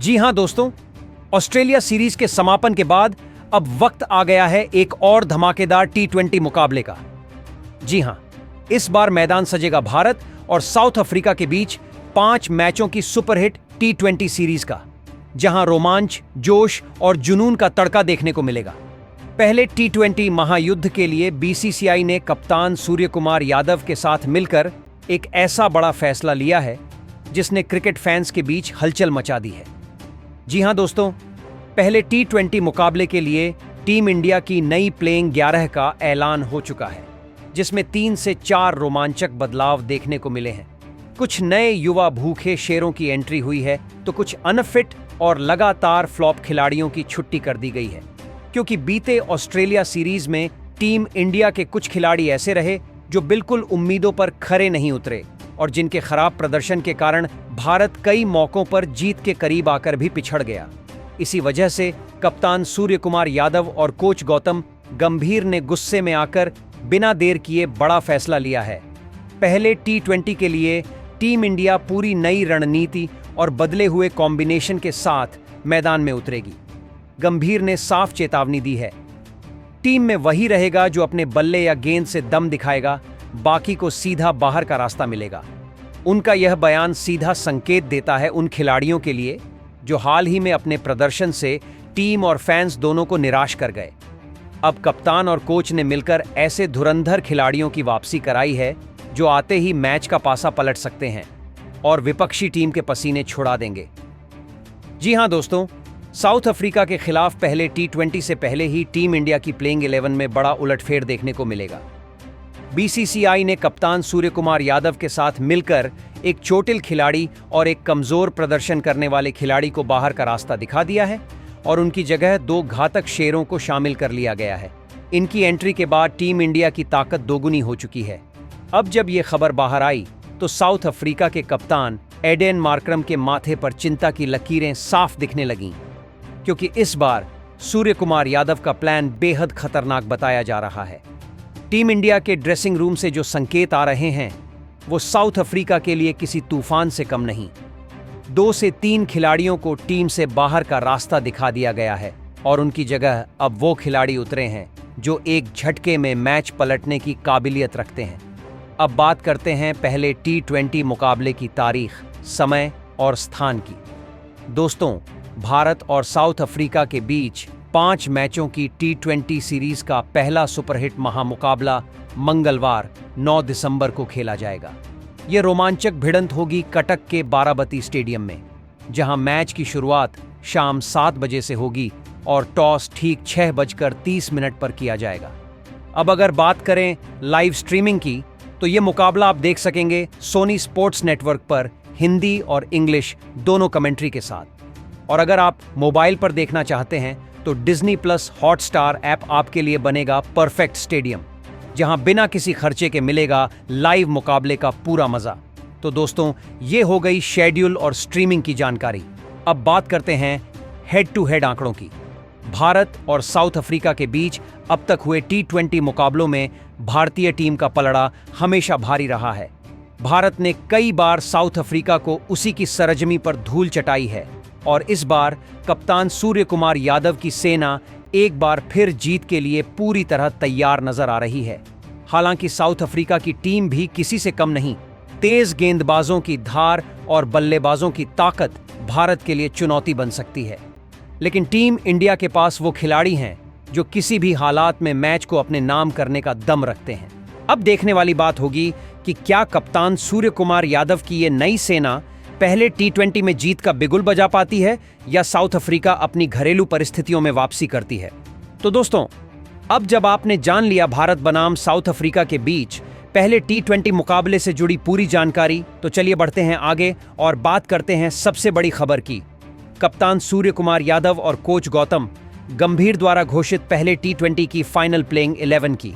जी हां दोस्तों, Australia series के समापन के बाद अब वक्त आ गया है एक और धमाकेदार टी20 मुकाबले का। जी हां, इस बार मैदान सजेगा भारत और साउथ अफ्रीका के बीच 5 मैचों की सुपरहिट टी20 सीरीज का, जहां रोमांच, जोश और जुनून का तड़का देखने को मिलेगा। पहले टी20 महायुद्ध के लिए बीसीसीआई ने कप्तान सूर्यकुमार यादव के साथ मिलकर एक ऐसा बड़ा फैसला लिया है जिसने क्रिकेट फैंस के बीच हलचल मचा दी है। जी हां दोस्तों, पहले टी20 मुकाबले के लिए टीम इंडिया की नई प्लेइंग 11 का ऐलान हो चुका है, जिसमें 3 से 4 रोमांचक बदलाव देखने को मिले हैं। कुछ नए युवा भूखे शेरों की एंट्री हुई है, तो कुछ अनफिट और लगातार फ्लॉप खिलाड़ियों की छुट्टी कर दी गई है, क्योंकि बीते ऑस्ट्रेलिया सीरीज में टीम इंडिया के कुछ खिलाड़ी ऐसे रहे जो बिल्कुल उम्मीदों पर खरे नहीं उतरे और जिनके खराब प्रदर्शन के कारण भारत कई मौकों पर जीत के करीब आकर भी पिछड़ गया। इसी वजह से कप्तान सूर्यकुमार यादव और कोच गौतम गंभीर ने गुस्से में आकर बिना देर किए बड़ा फैसला लिया है। पहले टी20 के लिए टीम इंडिया पूरी नई रणनीति और बदले हुए कॉम्बिनेशन के साथ मैदान में उतरेगी। गंभीर ने साफ चेतावनी दी है, टीम में वही रहेगा जो अपने बल्ले या गेंद से दम दिखाएगा, बाकी को सीधा बाहर का रास्ता मिलेगा। उनका यह बयान सीधा संकेत देता है उन खिलाड़ियों के लिए जो हाल ही में अपने प्रदर्शन से टीम और फैंस दोनों को निराश कर गए। अब कप्तान और कोच ने मिलकर ऐसे धुरंधर खिलाड़ियों की वापसी कराई है जो आते ही मैच का पासा पलट सकते हैं और विपक्षी टीम के पसीने छुड़ा देंगे। जी हां दोस्तों, साउथ अफ्रीका के खिलाफ पहले टी20 से पहले ही टीम इंडिया की प्लेइंग 11 में बड़ा उलटफेर देखने को मिलेगा। बीसीसीआई ने कप्तान सूर्यकुमार यादव के साथ मिलकर एक चोटिल खिलाड़ी और एक कमजोर प्रदर्शन करने वाले खिलाड़ी को बाहर का रास्ता दिखा दिया है और उनकी जगह 2 घातक शेरों को शामिल कर लिया गया है। इनकी एंट्री के बाद टीम इंडिया की ताकत दोगुनी हो चुकी है। अब जब ये खबर बाहर आई तो साउथ अफ्रीका के कप्तान एडेन मार्करम के माथे पर चिंता की लकीरें साफ दिखने लगीं, क्योंकि इस बार सूर्यकुमार यादव का प्लान बेहद खतरनाक बताया जा रहा है। टीम इंडिया के ड्रेसिंग रूम से जो संकेत आ रहे हैं वो साउथ अफ्रीका के लिए किसी तूफान से कम नहीं। 2 से 3 खिलाड़ियों को टीम से बाहर का रास्ता दिखा दिया गया है और उनकी जगह अब वो खिलाड़ी उतरे हैं जो एक झटके में मैच पलटने की काबिलियत रखते हैं। अब बात करते हैं पहले टी20 मुकाबले की तारीख, समय और स्थान की। दोस्तों, भारत और साउथ अफ्रीका के बीच 5 मैचों की टी20 सीरीज का पहला सुपरहिट महामुकाबला मंगलवार 9 दिसंबर को खेला जाएगा। यह रोमांचक भिड़ंत होगी कटक के बाराबती स्टेडियम में, जहां मैच की शुरुआत शाम 7 बजे से होगी और टॉस ठीक 6:30 पर किया जाएगा। अब अगर बात करें लाइव स्ट्रीमिंग की, तो यह मुकाबला आप देख सकेंगे सोनी स्पोर्ट्स नेटवर्क पर हिंदी और इंग्लिश दोनों कमेंट्री के साथ। और अगर आप मोबाइल पर देखना चाहते हैं तो डिज्नी प्लस हॉटस्टार ऐप आपके लिए बनेगा परफेक्ट स्टेडियम, जहां बिना किसी खर्चे के मिलेगा लाइव मुकाबले का पूरा मजा। तो दोस्तों, ये हो गई शेड्यूल और स्ट्रीमिंग की जानकारी। अब बात करते हैं हेड टू हेड आंकड़ों की। भारत और साउथ अफ्रीका के बीच अब तक हुए टी20 मुकाबलों में भारतीय टीम का पलड़ा हमेशा भारी रहा है। भारत ने कई बार साउथ अफ्रीका को उसी की सरजमी पर धूल चटाई है और इस बार कप्तान सूर्यकुमार यादव की सेना एक बार फिर जीत के लिए पूरी तरह तैयार नजर आ रही है। हालांकि साउथ अफ्रीका की टीम भी किसी से कम नहीं। तेज गेंदबाजों की धार और बल्लेबाजों की ताकत भारत के लिए चुनौती बन सकती है, लेकिन टीम इंडिया के पास वो खिलाड़ी हैं जो किसी भी हालात में मैच को अपने नाम करने का दम रखते हैं। अब देखने वाली बात होगी कि क्या कप्तान सूर्यकुमार यादव की ये नई सेना पहले टी20 में जीत का बिगुल बजा पाती है या साउथ अफ्रीका अपनी घरेलू परिस्थितियों में वापसी करती है। तो दोस्तों, अब जब आपने जान लिया भारत बनाम साउथ अफ्रीका के बीच पहले टी20 मुकाबले से जुड़ी पूरी जानकारी, तो चलिए बढ़ते हैं आगे और बात करते हैं सबसे बड़ी खबर की, कप्तान सूर्यकुमार यादव और कोच गौतम गंभीर द्वारा घोषित पहले टी20 की फाइनल प्लेइंग 11 की।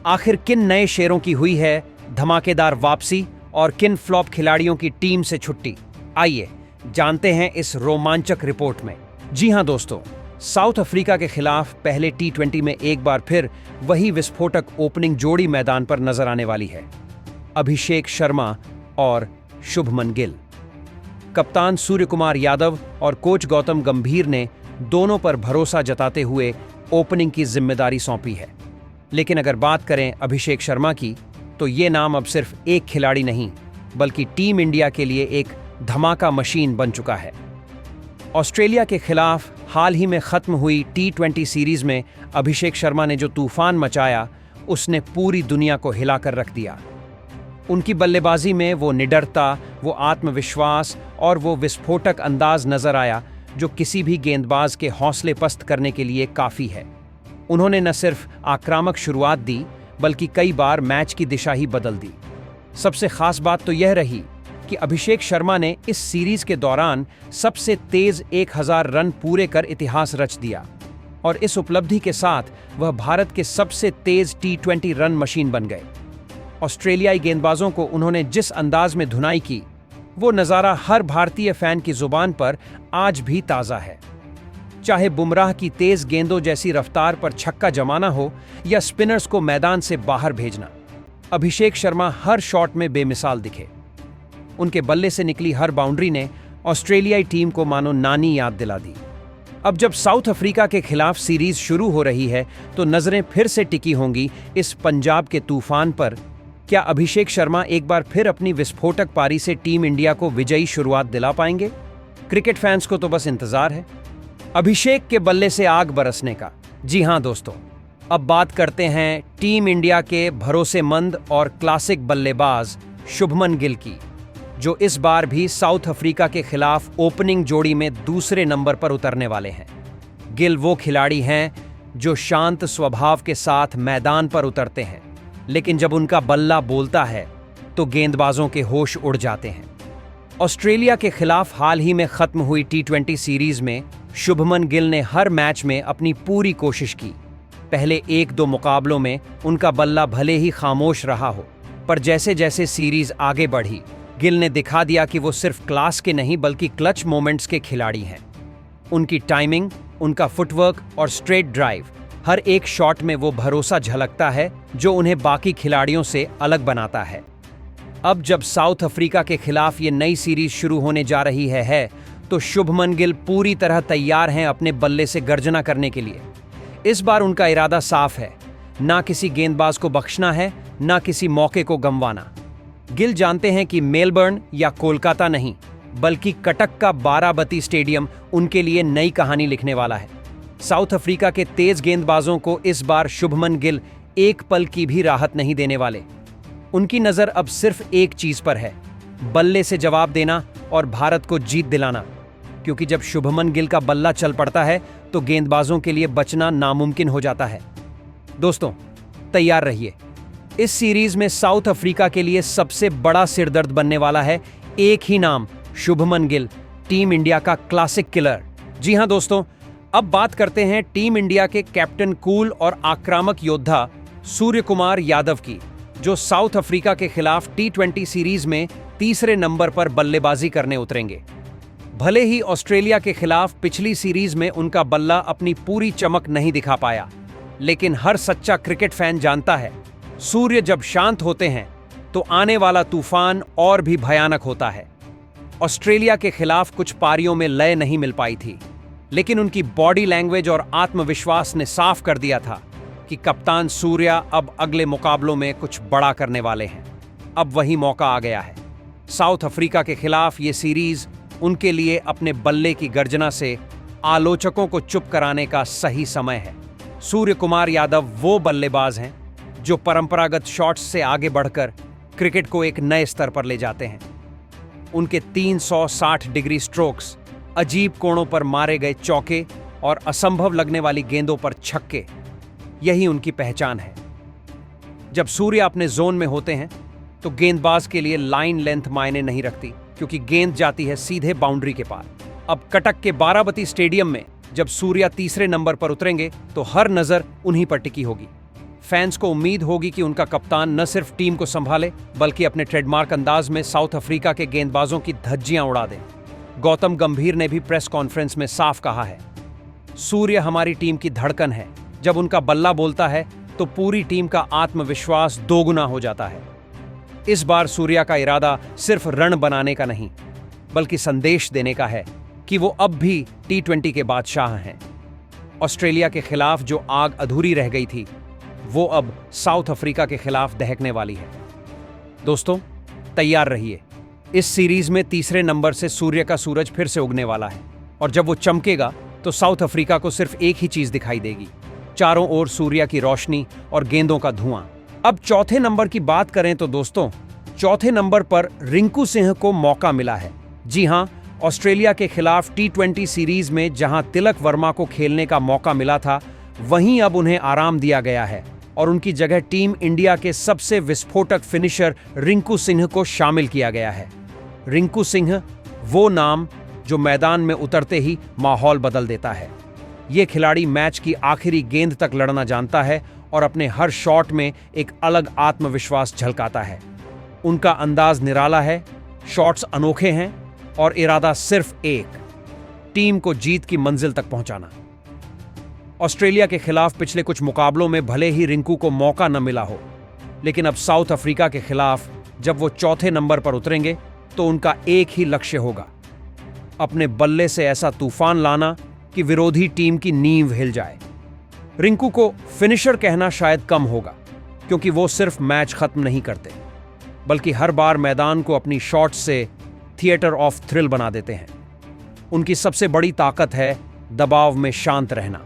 आखिर किन नए शेरों की हुई है धमाकेदार वापसी और किन फ्लॉप खिलाड़ियों की टीम से छुट्टी? आइए जानते हैं इस रोमांचक रिपोर्ट में। जी हां दोस्तों, साउथ अफ्रीका के खिलाफ पहले टी20 में एक बार फिर वही विस्फोटक ओपनिंग जोड़ी मैदान पर नजर आने वाली है, अभिषेक शर्मा और शुभमन गिल। कप्तान सूर्य कुमार यादव और कोच गौतम गंभीर ने दोनों पर भरोसा जताते हुए ओपनिंग की जिम्मेदारी सौंपी है। लेकिन अगर बात करें अभिषेक शर्मा की, तो ये नाम अब सिर्फ एक खिलाड़ी नहीं बल्कि टीम इंडिया के लिए एक धमाका मशीन बन चुका है। ऑस्ट्रेलिया के खिलाफ हाल ही में खत्म हुई T20 सीरीज में अभिषेक शर्मा ने जो तूफान मचाया, उसने पूरी दुनिया को हिलाकर रख दिया। उनकी बल्लेबाजी में वो निडरता, वो आत्मविश्वास और वो विस्फोटक अंदाज नजर आया जो किसी भी गेंदबाज के हौसले पस्त करने के लिए काफ़ी है। उन्होंने न सिर्फ आक्रामक शुरुआत दी बल्कि कई बार मैच की दिशा ही बदल दी। सबसे खास बात तो यह रही कि अभिषेक शर्मा ने इस सीरीज के दौरान सबसे तेज 1000 रन पूरे कर इतिहास रच दिया और इस उपलब्धि के साथ वह भारत के सबसे तेज T20 रन मशीन बन गए। ऑस्ट्रेलियाई गेंदबाजों को उन्होंने जिस अंदाज में धुनाई की, वो नज़ारा हर भारतीय फैन की जुबान पर आज भी ताज़ा है। चाहे बुमराह की तेज गेंदों जैसी रफ्तार पर छक्का जमाना हो या स्पिनर्स को मैदान से बाहर भेजना, अभिषेक शर्मा हर शॉट में बेमिसाल दिखे। उनके बल्ले से निकली हर बाउंड्री ने ऑस्ट्रेलियाई टीम को मानो नानी याद दिला दी। अब जब साउथ अफ्रीका के खिलाफ सीरीज शुरू हो रही है तो नजरें फिर से टिकी होंगी इस पंजाब के तूफान पर। क्या अभिषेक शर्मा एक बार फिर अपनी विस्फोटक पारी से टीम इंडिया को विजयी शुरुआत दिला पाएंगे? क्रिकेट फैंस को तो बस इंतजार है अभिषेक के बल्ले से आग बरसने का। जी हां दोस्तों, अब बात करते हैं टीम इंडिया के भरोसेमंद और क्लासिक बल्लेबाज शुभमन गिल की, जो इस बार भी साउथ अफ्रीका के खिलाफ ओपनिंग जोड़ी में दूसरे नंबर पर उतरने वाले हैं। गिल वो खिलाड़ी हैं जो शांत स्वभाव के साथ मैदान पर उतरते हैं, लेकिन जब उनका बल्ला बोलता है तो गेंदबाजों के होश उड़ जाते हैं। ऑस्ट्रेलिया के खिलाफ हाल ही में खत्म हुई T20 सीरीज में शुभमन गिल ने हर मैच में अपनी पूरी कोशिश की। पहले 1-2 मुकाबलों में उनका बल्ला भले ही खामोश रहा हो, पर जैसे जैसे सीरीज आगे बढ़ी, गिल ने दिखा दिया कि वो सिर्फ क्लास के नहीं बल्कि क्लच मोमेंट्स के खिलाड़ी हैं। उनकी टाइमिंग, उनका फुटवर्क और स्ट्रेट ड्राइव, हर एक शॉट में वो भरोसा झलकता है जो उन्हें बाकी खिलाड़ियों से अलग बनाता है। अब जब साउथ अफ्रीका के खिलाफ ये नई सीरीज शुरू होने जा रही है तो शुभमन गिल पूरी तरह तैयार हैं अपने बल्ले से गर्जना करने के लिए। इस बार उनका इरादा साफ है, ना किसी गेंदबाज को बख्शना है, ना किसी मौके को गंवाना। गिल जानते हैं कि मेलबर्न या कोलकाता नहीं बल्कि कटक का बाराबती स्टेडियम उनके लिए नई कहानी लिखने वाला है। साउथ अफ्रीका के तेज गेंदबाजों को इस बार शुभमन गिल एक पल की भी राहत नहीं देने वाले। उनकी नजर अब सिर्फ एक चीज पर है, बल्ले से जवाब देना और भारत को जीत दिलाना, क्योंकि जब शुभमन गिल का बल्ला चल पड़ता है तो गेंदबाजों के लिए बचना नामुमकिन हो जाता है। दोस्तों, तैयार रहिए, इस सीरीज में साउथ अफ्रीका के लिए सबसे बड़ा सिरदर्द बनने वाला है एक ही नाम, शुभमन गिल, टीम इंडिया का क्लासिक किलर। जी हां दोस्तों, अब बात करते हैं टीम इंडिया के कैप्टन कूल और आक्रामक योद्धा सूर्य कुमार यादव की, जो साउथ अफ्रीका के खिलाफ T20 सीरीज में तीसरे नंबर पर बल्लेबाजी करने उतरेंगे। भले ही ऑस्ट्रेलिया के खिलाफ पिछली सीरीज में उनका बल्ला अपनी पूरी चमक नहीं दिखा पाया, लेकिन हर सच्चा क्रिकेट फैन जानता है, सूर्य जब शांत होते हैं तो आने वाला तूफान और भी भयानक होता है। ऑस्ट्रेलिया के खिलाफ कुछ पारियों में लय नहीं मिल पाई थी, लेकिन उनकी बॉडी लैंग्वेज और आत्मविश्वास ने साफ कर दिया था कि कप्तान सूर्या अब अगले मुकाबलों में कुछ बड़ा करने वाले हैं। अब वही मौका आ गया है। साउथ अफ्रीका के खिलाफ ये सीरीज उनके लिए अपने बल्ले की गर्जना से आलोचकों को चुप कराने का सही समय है। सूर्य कुमार यादव वो बल्लेबाज हैं जो परंपरागत शॉट्स से आगे बढ़कर क्रिकेट को एक नए स्तर पर ले जाते हैं। उनके 360 डिग्री स्ट्रोक्स, अजीब कोणों पर मारे गए चौके और असंभव लगने वाली गेंदों पर छक्के, यही उनकी पहचान है। जब सूर्य अपने जोन में होते हैं तो गेंदबाज के लिए लाइन लेंथ मायने नहीं रखती, क्योंकि गेंद जाती है सीधे बाउंड्री के पार। अब कटक के बाराबती स्टेडियम में जब सूर्या तीसरे नंबर पर उतरेंगे तो हर नजर उन्हीं पर टिकी होगी। फैंस को उम्मीद होगी कि उनका कप्तान न सिर्फ टीम को संभाले बल्कि अपने ट्रेडमार्क अंदाज में साउथ अफ्रीका के गेंदबाजों की धज्जियां उड़ा दें। गौतम गंभीर ने भी प्रेस कॉन्फ्रेंस में साफ कहा है, सूर्य हमारी टीम की धड़कन है, जब उनका बल्ला बोलता है तो पूरी टीम का आत्मविश्वास दोगुना हो जाता है। इस बार सूर्या का इरादा सिर्फ रन बनाने का नहीं, बल्कि संदेश देने का है कि वो अब भी T20 के बादशाह हैं। ऑस्ट्रेलिया के खिलाफ जो आग अधूरी रह गई थी, वो अब साउथ अफ्रीका के खिलाफ दहकने वाली है। दोस्तों, तैयार रहिए। इस सीरीज में तीसरे नंबर से सूर्य का सूरज फिर से उगने वाला है, और जब वो चमकेगा तो साउथ अफ्रीका को सिर्फ एक ही चीज दिखाई देगी, चारों ओर सूर्य की रोशनी और गेंदों का धुआं। अब चौथे नंबर की बात करें तो दोस्तों, चौथे नंबर पर रिंकू सिंह को मौका मिला है। जी हां, ऑस्ट्रेलिया के खिलाफ T20 सीरीज में जहां तिलक वर्मा को खेलने का मौका मिला था, वहीं अब उन्हें आराम दिया गया है और उनकी जगह टीम इंडिया के सबसे विस्फोटक फिनिशर रिंकू सिंह को शामिल किया गया है। रिंकू सिंह वो नाम जो मैदान में उतरते ही माहौल बदल देता है। ये खिलाड़ी मैच की आखिरी गेंद तक लड़ना जानता है और अपने हर शॉट में एक अलग आत्मविश्वास झलकाता है। उनका अंदाज निराला है, शॉट्स अनोखे हैं और इरादा सिर्फ एक, टीम को जीत की मंजिल तक पहुंचाना। ऑस्ट्रेलिया के खिलाफ पिछले कुछ मुकाबलों में भले ही रिंकू को मौका न मिला हो, लेकिन अब साउथ अफ्रीका के खिलाफ जब वो चौथे नंबर पर उतरेंगे तो उनका एक ही लक्ष्य होगा, अपने बल्ले से ऐसा तूफान लाना कि विरोधी टीम की नींव हिल जाए। रिंकू को फिनिशर कहना शायद कम होगा, क्योंकि वो सिर्फ मैच खत्म नहीं करते, बल्कि हर बार मैदान को अपनी शॉट से थिएटर ऑफ थ्रिल बना देते हैं। उनकी सबसे बड़ी ताकत है दबाव में शांत रहना।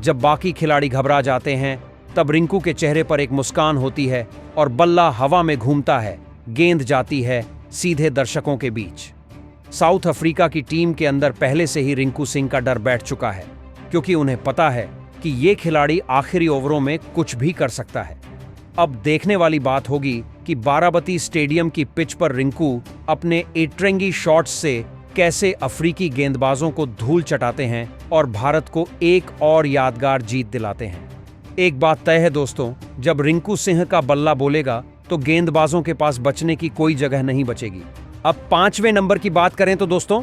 जब बाकी खिलाड़ी घबरा जाते हैं, तब रिंकू के चेहरे पर एक मुस्कान होती है और बल्ला हवा में घूमता है, गेंद जाती है सीधे दर्शकों के बीच। साउथ अफ्रीका की टीम के अंदर पहले से ही रिंकू सिंह का डर बैठ चुका है, क्योंकि उन्हें पता है कि ये खिलाड़ी आखिरी ओवरों में कुछ भी कर सकता है। अब देखने वाली बात होगी कि बाराबती स्टेडियम की पिच पर रिंकू अपने एट्रेंगी शॉट्स से कैसे अफ्रीकी गेंदबाजों को धूल चटाते हैं और भारत को एक और यादगार जीत दिलाते हैं। एक बात तय है दोस्तों, जब रिंकू सिंह का बल्ला बोलेगा तो गेंदबाजों के पास बचने की कोई जगह नहीं बचेगी। अब पांचवें नंबर की बात करें तो दोस्तों,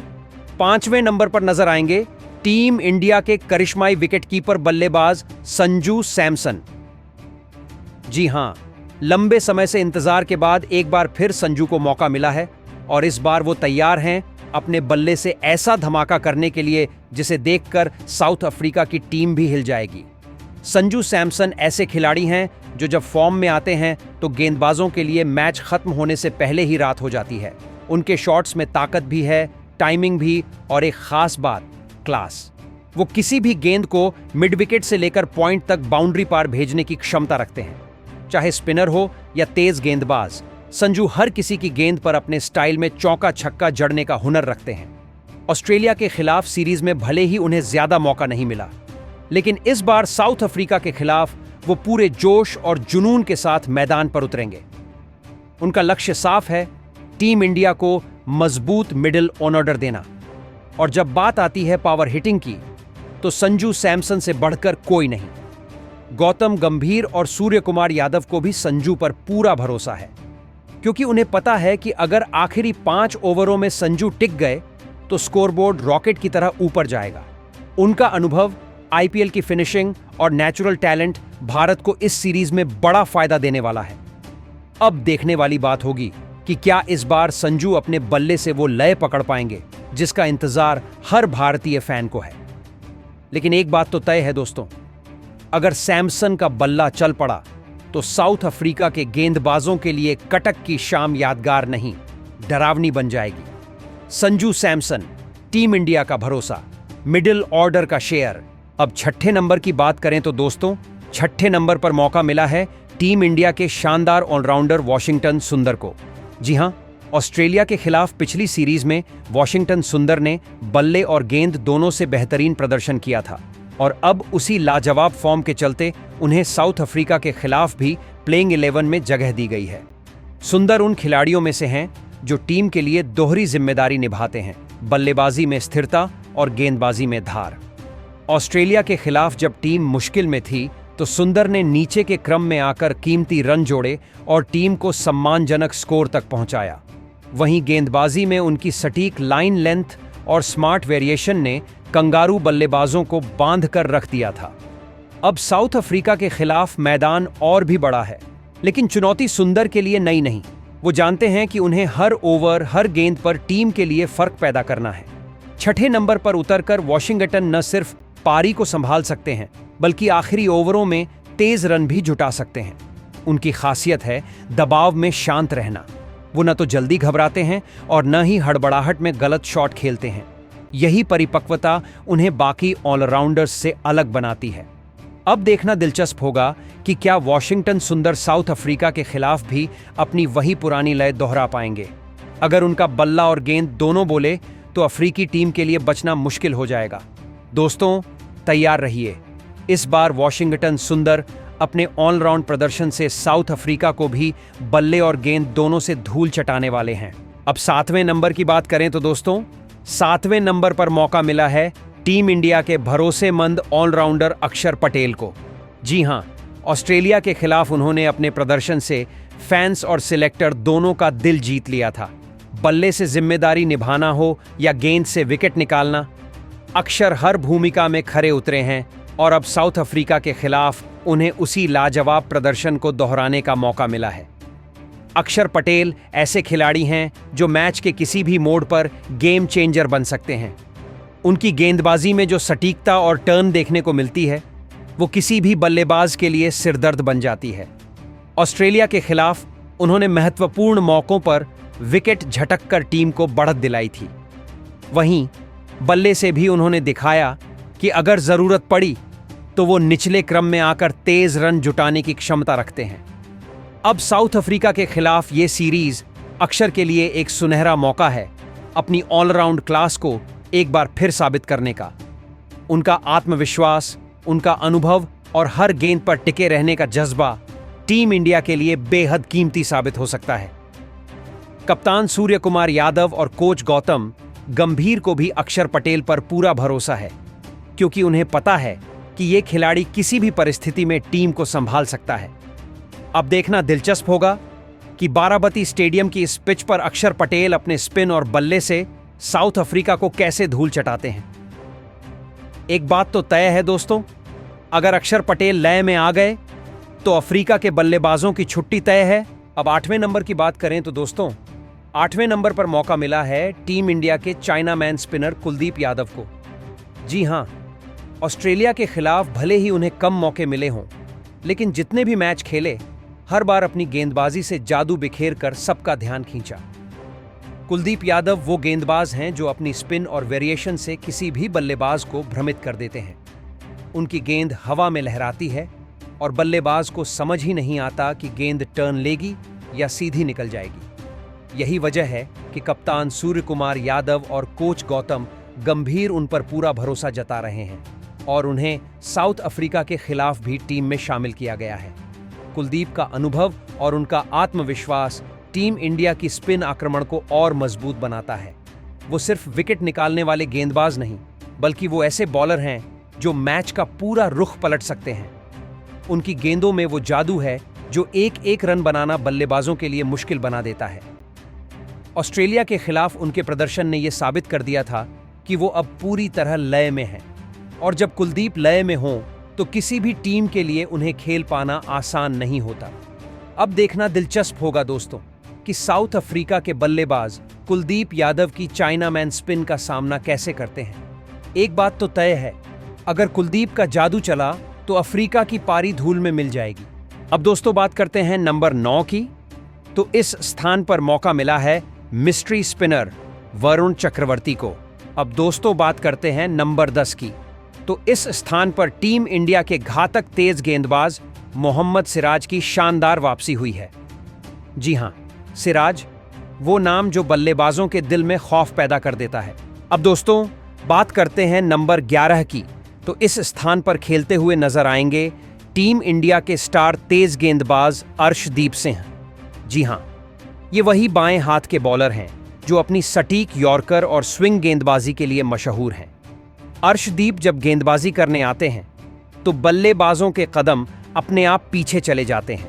पांचवें नंबर पर नजर आएंगे टीम इंडिया के करिश्माई विकेटकीपर बल्लेबाज संजू सैमसन। जी हां, लंबे समय से इंतजार के बाद एक बार फिर संजू को मौका मिला है और इस बार वो तैयार हैं अपने बल्ले से ऐसा धमाका करने के लिए जिसे देखकर साउथ अफ्रीका की टीम भी हिल जाएगी। संजू सैमसन ऐसे खिलाड़ी हैं जो जब फॉर्म में आते हैं तो गेंदबाजों के लिए मैच खत्म होने से पहले ही रात हो जाती है। उनके शॉट्स में ताकत भी है, टाइमिंग भी, और एक खास बात, क्लास। वो किसी भी गेंद को मिड विकेट से लेकर पॉइंट तक बाउंड्री पार भेजने की क्षमता रखते हैं। चाहे स्पिनर हो या तेज गेंदबाज, संजू हर किसी की गेंद पर अपने स्टाइल में चौका छक्का जड़ने का हुनर रखते हैं। ऑस्ट्रेलिया के खिलाफ सीरीज में भले ही उन्हें ज्यादा मौका नहीं मिला, लेकिन इस बार साउथ अफ्रीका के खिलाफ वो पूरे जोश और जुनून के साथ मैदान पर उतरेंगे। उनका लक्ष्य साफ है, टीम इंडिया को मजबूत मिडिल ऑर्डर देना। और जब बात आती है पावर हिटिंग की, तो संजू सैमसन से बढ़कर कोई नहीं। गौतम गंभीर और सूर्य कुमार यादव को भी संजू पर पूरा भरोसा है, क्योंकि उन्हें पता है कि अगर आखिरी 5 ओवरों में संजू टिक गए तो स्कोरबोर्ड रॉकेट की तरह ऊपर जाएगा। उनका अनुभव, आईपीएल की फिनिशिंग और नेचुरल टैलेंट भारत को इस सीरीज में बड़ा फायदा देने वाला है। अब देखने वाली बात होगी कि क्या इस बार संजू अपने बल्ले से वो लय पकड़ पाएंगे जिसका इंतजार हर भारतीय फैन को है। लेकिन एक बात तो तय है दोस्तों, अगर सैमसन का बल्ला चल पड़ा तो साउथ अफ्रीका के गेंदबाजों के लिए कटक की शाम यादगार नहीं, डरावनी बन जाएगी। संजू सैमसन, टीम इंडिया का भरोसा, मिडिल ऑर्डर का शेयर। अब छठे नंबर की बात करें तो दोस्तों, छठे नंबर पर मौका मिला है टीम इंडिया के शानदार ऑलराउंडर वॉशिंगटन सुंदर को। जी हां, ऑस्ट्रेलिया के खिलाफ पिछली सीरीज में वॉशिंगटन सुंदर ने बल्ले और गेंद दोनों से बेहतरीन प्रदर्शन किया था और अब उसी लाजवाब फॉर्म के चलते उन्हें साउथ अफ्रीका के खिलाफ भी प्लेइंग 11 में जगह दी गई है। सुंदर उन खिलाड़ियों में से हैं जो टीम के लिए दोहरी जिम्मेदारी निभाते हैं, बल्लेबाजी में स्थिरता और गेंदबाजी में धार। ऑस्ट्रेलिया के खिलाफ जब टीम मुश्किल में थी तो सुंदर ने नीचे के क्रम में आकर कीमती रन जोड़े और टीम को सम्मानजनक स्कोर तक पहुंचाया। वहीं गेंदबाजी में उनकी सटीक लाइन लेंथ और स्मार्ट वेरिएशन ने कंगारू बल्लेबाजों को बांध कर रख दिया था। अब साउथ अफ्रीका के खिलाफ मैदान और भी बड़ा है, लेकिन चुनौती सुंदर के लिए नई नहीं। वो जानते हैं कि उन्हें हर ओवर, हर गेंद पर टीम के लिए फर्क पैदा करना है। छठे नंबर पर उतरकर वॉशिंगटन न सिर्फ पारी को संभाल सकते हैं, बल्कि आखिरी ओवरों में तेज रन भी जुटा सकते हैं। उनकी खासियत है दबाव में शांत रहना। वो न तो जल्दी घबराते हैं और न ही हड़बड़ाहट में गलत शॉट खेलते हैं। यही परिपक्वता उन्हें बाकी ऑलराउंडर्स से अलग बनाती है। अब देखना दिलचस्प होगा कि क्या वॉशिंगटन सुंदर साउथ अफ्रीका के खिलाफ भी अपनी वही पुरानी लय दोहरा पाएंगे। अगर उनका बल्ला और गेंद दोनों बोले तो अफ्रीकी टीम के लिए बचना मुश्किल हो जाएगा। दोस्तों, तैयार रहिए। इस बार वॉशिंगटन सुंदर अपने ऑलराउंड प्रदर्शन से साउथ अफ्रीका को भी बल्ले और गेंद दोनों से धूल चटाने वाले हैं। अब 7वें नंबर की बात करें तो दोस्तों, 7वें नंबर पर मौका मिला है टीम इंडिया के भरोसेमंद ऑलराउंडर अक्षर पटेल को। जी हां, ऑस्ट्रेलिया के खिलाफ उन्होंने अपने प्रदर्शन से फैंस और सिलेक्टर दोनों का दिल जीत लिया था। बल्ले से जिम्मेदारी निभाना हो या गेंद से विकेट निकालना, अक्षर हर भूमिका में खरे उतरे हैं और अब साउथ अफ्रीका के खिलाफ उन्हें उसी लाजवाब प्रदर्शन को दोहराने का मौका मिला है। अक्षर पटेल ऐसे खिलाड़ी हैं जो मैच के किसी भी मोड़ पर गेम चेंजर बन सकते हैं। उनकी गेंदबाजी में जो सटीकता और टर्न देखने को मिलती है, वो किसी भी बल्लेबाज के लिए सिरदर्द बन जाती है। ऑस्ट्रेलिया के खिलाफ उन्होंने महत्वपूर्ण मौकों पर विकेट झटककर टीम को बढ़त दिलाई थी। वहीं बल्ले से भी उन्होंने दिखाया कि अगर जरूरत पड़ी तो वो निचले क्रम में आकर तेज रन जुटाने की क्षमता रखते हैं। अब साउथ अफ्रीका के खिलाफ ये सीरीज अक्षर के लिए एक सुनहरा मौका है अपनी ऑलराउंड क्लास को एक बार फिर साबित करने का। उनका आत्मविश्वास, उनका अनुभव और हर गेंद पर टिके रहने का जज्बा टीम इंडिया के लिए बेहद कीमती साबित हो सकता है। कप्तान सूर्य कुमार यादव और कोच गौतम गंभीर को भी अक्षर पटेल पर पूरा भरोसा है, क्योंकि उन्हें पता है कि ये खिलाड़ी किसी भी परिस्थिति में टीम को संभाल सकता है। अब देखना दिलचस्प होगा कि बाराबती स्टेडियम की इस पिच पर अक्षर पटेल अपने स्पिन और बल्ले से साउथ अफ्रीका को कैसे धूल चटाते हैं। एक बात तो तय है दोस्तों, अगर अक्षर पटेल लय में आ गए तो अफ्रीका के बल्लेबाजों की छुट्टी तय है। अब 8वें नंबर की बात करें तो दोस्तों, 8वें नंबर पर मौका मिला है टीम इंडिया के China man spinner Kuldeep Yadav को। जी हां, ऑस्ट्रेलिया के खिलाफ भले ही उन्हें कम मौके मिले हों, लेकिन जितने भी मैच खेले हर बार अपनी गेंदबाजी से जादू बिखेर कर सबका ध्यान खींचा। कुलदीप यादव वो गेंदबाज हैं जो अपनी स्पिन और वेरिएशन से किसी भी बल्लेबाज को भ्रमित कर देते हैं। उनकी गेंद हवा में लहराती है और बल्लेबाज को समझ ही नहीं आता कि गेंद टर्न लेगी या सीधी निकल जाएगी। यही वजह है कि कप्तान सूर्य कुमार यादव और कोच गौतम गंभीर उन पर पूरा भरोसा जता रहे हैं और उन्हें साउथ अफ्रीका के खिलाफ भी टीम में शामिल किया गया है। कुलदीप का अनुभव और उनका आत्मविश्वास टीम इंडिया की स्पिन आक्रमण को और मजबूत बनाता है। वो सिर्फ विकेट निकालने वाले गेंदबाज नहीं, बल्कि वो ऐसे बॉलर हैं जो मैच का पूरा रुख पलट सकते हैं। उनकी गेंदों में वो जादू है जो एक एक रन बनाना बल्लेबाजों के लिए मुश्किल बना देता है। ऑस्ट्रेलिया के खिलाफ उनके प्रदर्शन ने यह साबित कर दिया था कि वो अब पूरी तरह लय में हैं, और जब कुलदीप लय में हों तो किसी भी टीम के लिए उन्हें खेल पाना आसान नहीं होता। अब देखना दिलचस्प होगा दोस्तों कि साउथ अफ्रीका के बल्लेबाज कुलदीप यादव की चाइना मैन स्पिन का सामना कैसे करते हैं। एक बात तो तय है, अगर कुलदीप का जादू चला तो अफ्रीका की पारी धूल में मिल जाएगी। अब दोस्तों बात करते हैं नंबर 9 की। तो इस स्थान पर मौका मिला है मिस्ट्री स्पिनर वरुण चक्रवर्ती को। अब दोस्तों बात करते हैं नंबर 10 की। तो इस स्थान पर टीम इंडिया के घातक तेज गेंदबाज मोहम्मद सिराज की शानदार वापसी हुई है। जी हां, सिराज, वो नाम जो बल्लेबाजों के दिल में खौफ पैदा कर देता है। अब दोस्तों बात करते हैं नंबर 11 की। तो इस स्थान पर खेलते हुए नजर आएंगे टीम इंडिया के स्टार तेज गेंदबाज अर्शदीप सिंह। जी हां, ये वही बाएं हाथ के बॉलर हैं जो अपनी सटीक यॉर्कर और स्विंग गेंदबाजी के लिए मशहूर हैं। अर्शदीप जब गेंदबाजी करने आते हैं तो बल्लेबाजों के कदम अपने आप पीछे चले जाते हैं,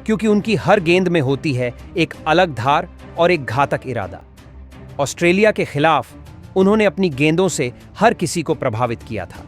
क्योंकि उनकी हर गेंद में होती है एक अलग धार और एक घातक इरादा। ऑस्ट्रेलिया के खिलाफ उन्होंने अपनी गेंदों से हर किसी को प्रभावित किया था।